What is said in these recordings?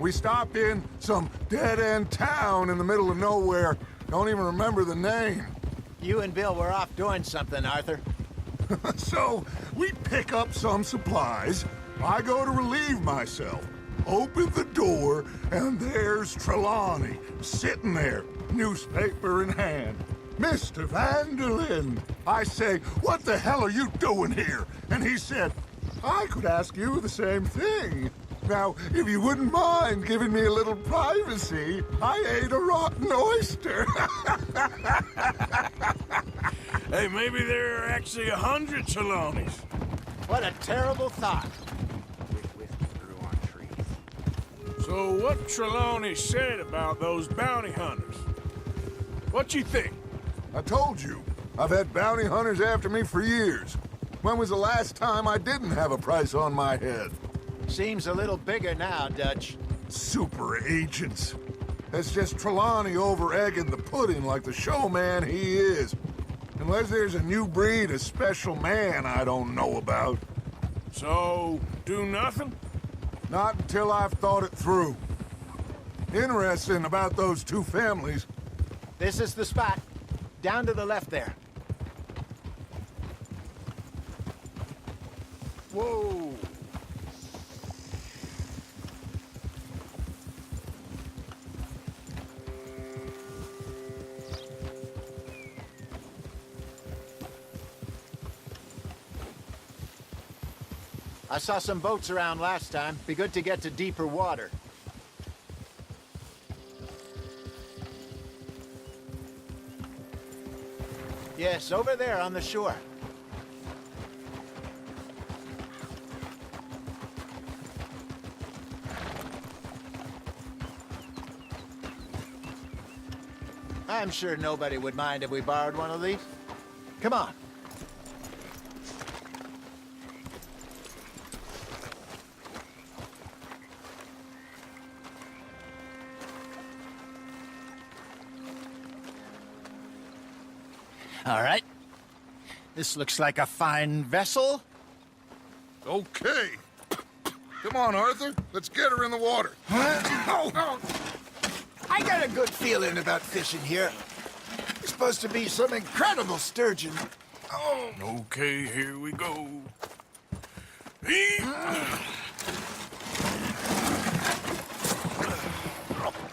We stopped in some dead-end town in the middle of nowhere. Don't even remember the name. You and Bill were off doing something, Arthur. So, we pick up some supplies. I go to relieve myself. Open the door, and there's Trelawney, sitting there, newspaper in hand. Mr. Vanderlyn. I say, what the hell are you doing here? And he said, I could ask you the same thing. Now, if you wouldn't mind giving me a little privacy, I ate a rotten oyster. Hey, maybe there are actually 100 Trelawneys. What a terrible thought. So what Trelawney said about those bounty hunters? What you think? I told you, I've had bounty hunters after me for years. When was the last time I didn't have a price on my head? Seems a little bigger now, Dutch. Super agents. That's just Trelawney over-egging the pudding like the showman he is. Unless there's a new breed of special man I don't know about. So, do nothing? Not until I've thought it through. Interesting about those two families. This is the spot. Down to the left there. Whoa! I saw some boats around last time. Be good to get to deeper water. Yes, over there on the shore. I'm sure nobody would mind if we borrowed one of these. Come on. All right. This looks like a fine vessel. Okay. Come on, Arthur. Let's get her in the water. Oh. I got a good feeling about fishing here. It's supposed to be some incredible sturgeon. Oh. Okay, here we go.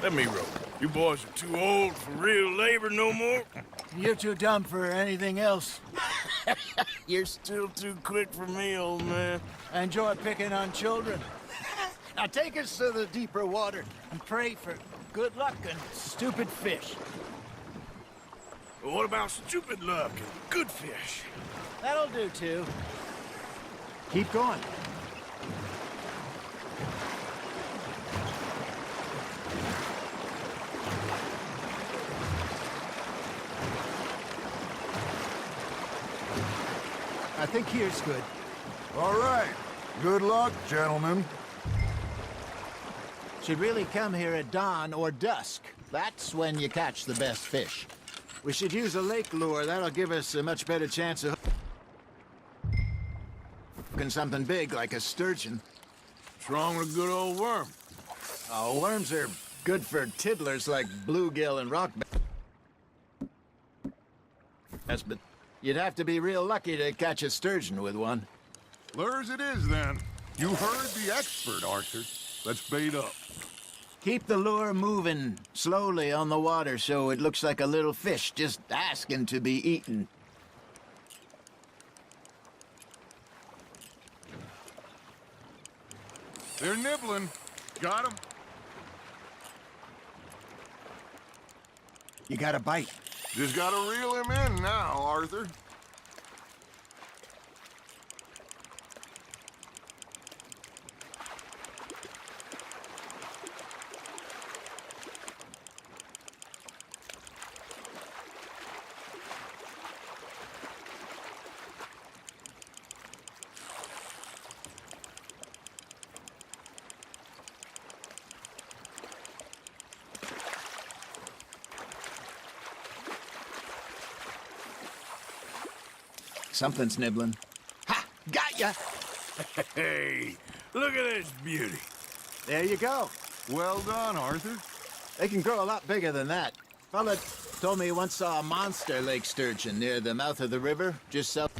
Let me row. You boys are too old for real labor no more. You're too dumb for anything else. You're still too quick for me, old man. I enjoy picking on children. Now take us to the deeper water and pray for good luck and stupid fish. Well, what about stupid luck and good fish? That'll do, too. Keep going. I think here's good. All right. Good luck, gentlemen. Should really come here at dawn or dusk. That's when you catch the best fish. We should use a lake lure. That'll give us a much better chance of hooking something big like a sturgeon. What's wrong with a good old worm? Oh, worms are good for tiddlers like bluegill and rock bass, but you'd have to be real lucky to catch a sturgeon with one. Lures it is, then. You heard the expert, Arthur. Let's bait up. Keep the lure moving slowly on the water so it looks like a little fish just asking to be eaten. They're nibbling. Got 'em. You got a bite. Just gotta reel him in now, Arthur. Something's nibbling. Ha! Got ya! Hey, look at this beauty. There you go. Well done, Arthur. They can grow a lot bigger than that. Fella told me he once saw a monster lake sturgeon near the mouth of the river, just south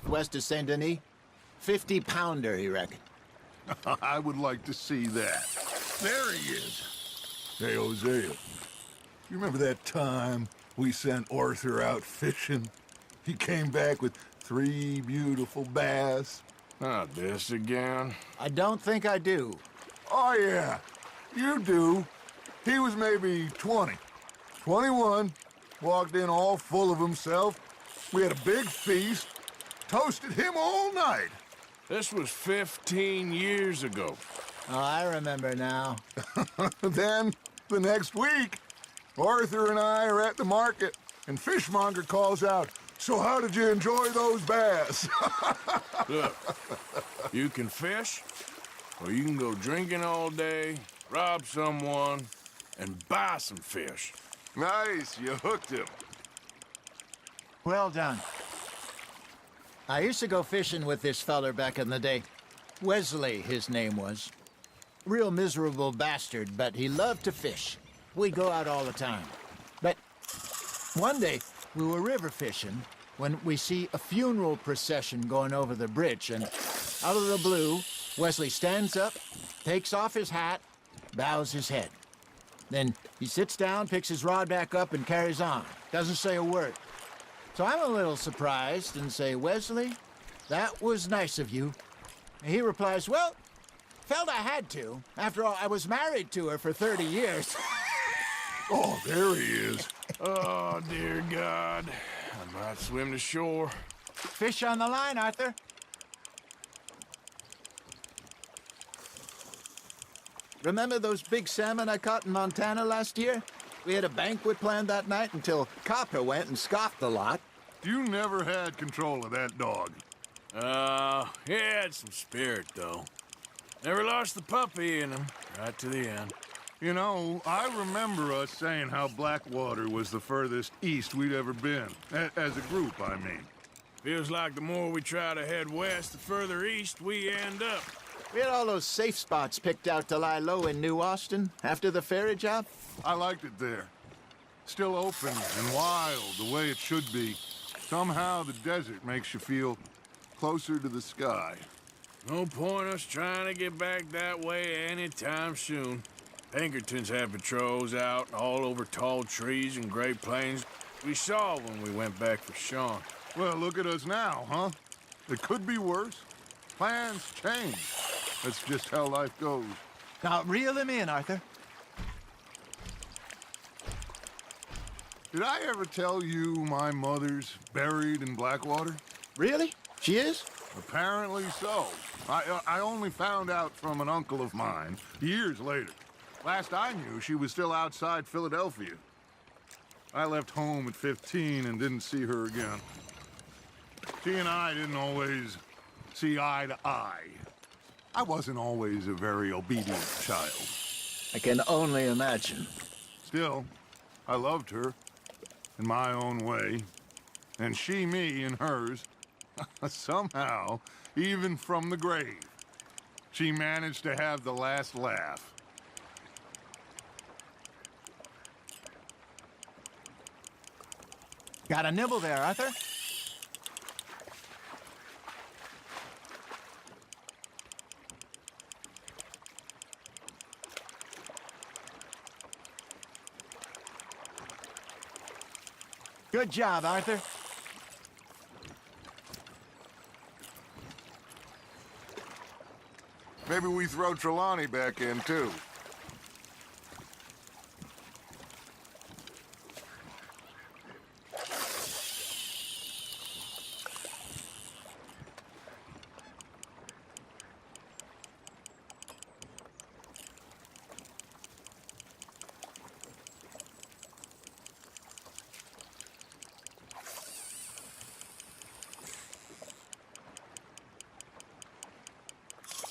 west of Saint Denis. 50-pounder, he reckoned. I would like to see that. There he is. Hey, Hosea. You remember that time we sent Arthur out fishing? He came back with 3 beautiful bass. Not this again. I don't think I do. Oh, yeah. You do. He was maybe 20. 21. Walked in all full of himself. We had a big feast. Toasted him all night. This was 15 years ago. Oh, I remember now. Then, the next week, Arthur and I are at the market, and Fishmonger calls out, "So how did you enjoy those bass?" Look, you can fish, or you can go drinking all day, rob someone, and buy some fish. Nice, you hooked him. Well done. I used to go fishing with this feller back in the day. Wesley, his name was. Real miserable bastard, but he loved to fish. We'd go out all the time. But one day, we were river fishing when we see a funeral procession going over the bridge, and out of the blue, Wesley stands up, takes off his hat, bows his head. Then he sits down, picks his rod back up, and carries on. Doesn't say a word. So I'm a little surprised and say, "Wesley, that was nice of you." And he replies, "Well, felt I had to. After all, I was married to her for 30 years. Oh, there he is. Oh, dear God. I might swim to shore. Fish on the line, Arthur. Remember those big salmon I caught in Montana last year? We had a banquet planned that night until Copper went and scoffed the lot. You never had control of that dog. He had some spirit, though. Never lost the puppy in him, right to the end. You know, I remember us saying how Blackwater was the furthest east we'd ever been. As a group, I mean. Feels like the more we try to head west, the further east we end up. We had all those safe spots picked out to lie low in New Austin after the ferry job. I liked it there. Still open and wild, the way it should be. Somehow the desert makes you feel closer to the sky. No point us trying to get back that way anytime soon. Pinkertons had patrols out all over tall trees and Great Plains. We saw when we went back for Sean. Well, look at us now, huh? It could be worse. Plans change. That's just how life goes. Now, reel him in, Arthur. Did I ever tell you my mother's buried in Blackwater? Really? She is? Apparently so. I only found out from an uncle of mine years later. Last I knew, she was still outside Philadelphia. I left home at 15 and didn't see her again. She and I didn't always see eye to eye. I wasn't always a very obedient child. I can only imagine. Still, I loved her in my own way, and she me in hers. Somehow, even from the grave, she managed to have the last laugh. Got a nibble there, Arthur? Good job, Arthur. Maybe we throw Trelawney back in, too.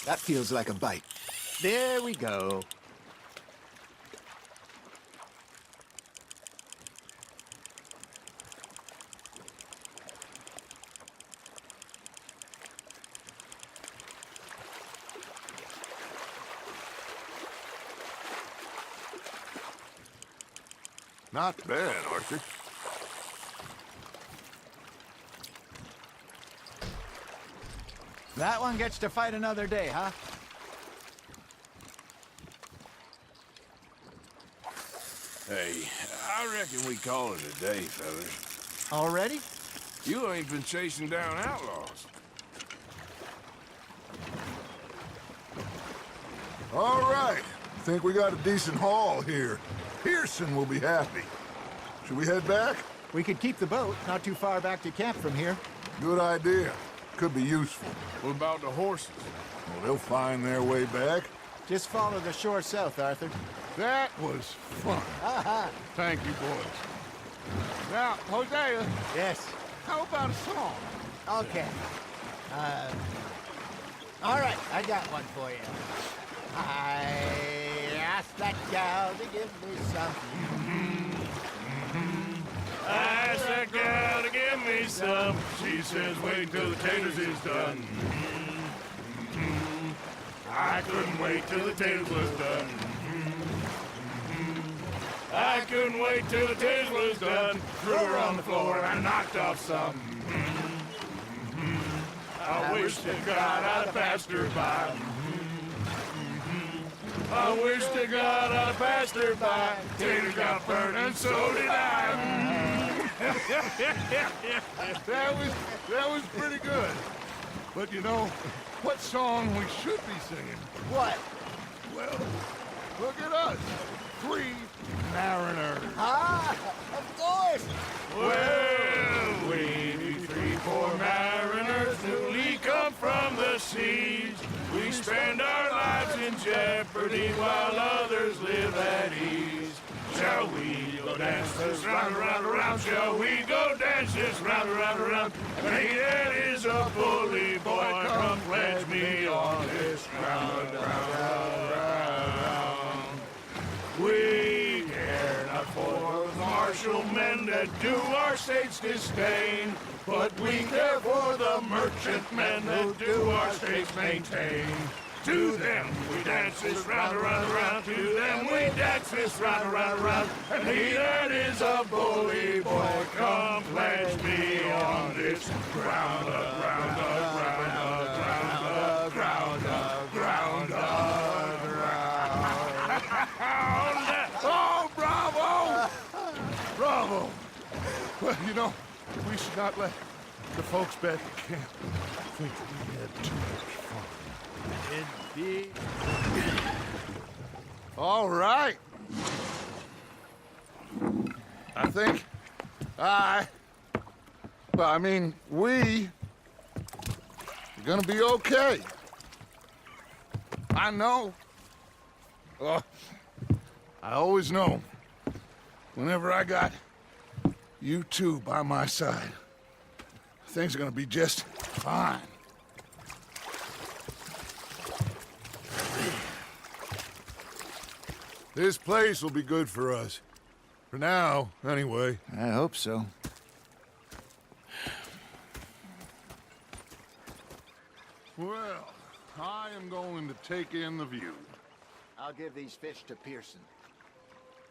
That feels like a bite. There we go. Not bad, Arthur. That one gets to fight another day, huh? Hey, I reckon we call it a day, fellas. Already? You ain't been chasing down outlaws. All right. Think we got a decent haul here. Pearson will be happy. Should we head back? We could keep the boat not too far back to camp from here. Good idea. Could be useful. What about the horses? Well, they'll find their way back. Just follow the shore south, Arthur. That was fun. Thank you, boys. Now, Hosea, Yes. how about a song? Okay. All right, I got one for you. I asked that gal to give me some. I asked that gal to give me some. She says, wait till the taters is done. I couldn't wait till the taters was done. I couldn't wait till the taters was done. Threw her on the floor and knocked off some. I wish to God I'd passed her by. I wish to God I'd passed her by. Tater got burned and so did I. That was pretty good. But you know, what song we should be singing? What? Well, look at us. 3 mariners. Ah, of course. Well, we be 3 poor mariners newly come from the seas. We spend our lives in jeopardy while others live at ease. Shall we go dance this round, around, around? Shall we go dance this round, around, around? Hey, that is a bully boy. Come pledge me on this round, round, round, round. We care not for the martial men that do our state's disdain, but we care for the merchant men that do our state's maintain. To them we dance this round, around, around. To them we dance this round, around, around. And he that is a bully boy, come pledge me on this ground, up, ground, up, ground, up, ground, up, ground, up, ground, up, ground. Oh, bravo! Bravo! Well, you know, we should not let the folks back at camp think we had too much fun. Indeed. All right. I think we are gonna be okay. I know. I always know. Whenever I got you two by my side, things are gonna be just fine. This place will be good for us. For now, anyway. I hope so. Well, I am going to take in the view. I'll give these fish to Pearson.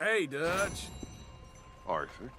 Hey, Dutch. Arthur.